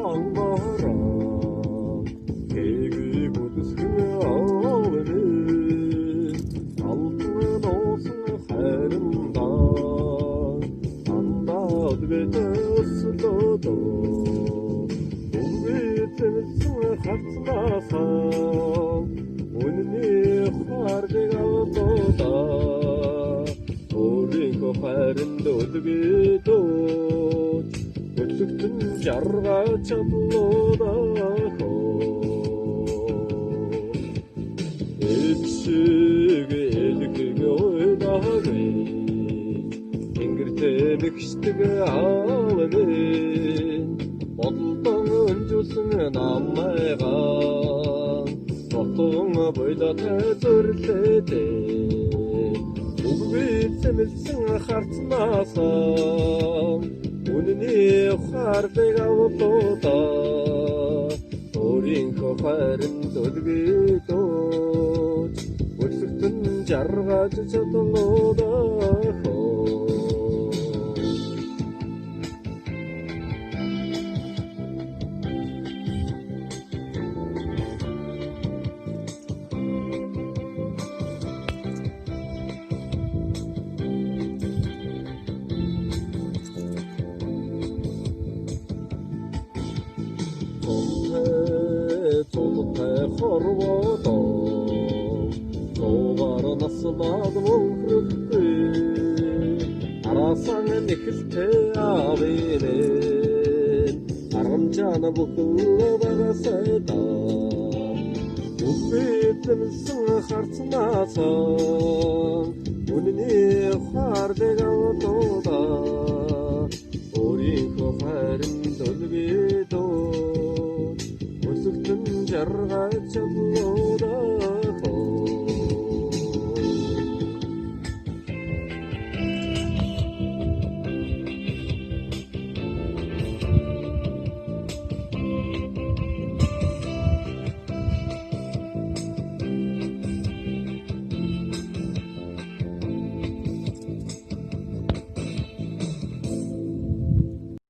аңбара 개그 고드스가오는 алтын осың хайрында анда өдбетөсүлөдө үмүтүмсүң хартнасаң өнүне хардыг алдода өөрийнхөө хайранд өдбетөөч өглөгтөн жарга чадлуудаа Эцэг элэгийг ойлаагүй Тэнгэртэй мэгшдэг аавын Бодлон өнжүүлсэн намайгаа Дотон бойлотой зүрлээдээ Үгүй цэмэлсэн харцнаасаа Үнэний ухаардыг авлуудаа өөрийнхөө хайранд өдгөөж өсөлтөн жаргаж чадлуудаа хорвото товар наслаад мөнхрөхгүй арасан нэхэлтэй авэрэ арамжаана бүхэн багасайда үхвэтэнсэн харцнаасаа үнэний хардыг автода өөрийнхөө хайранд өлбөдөө Jarga chablo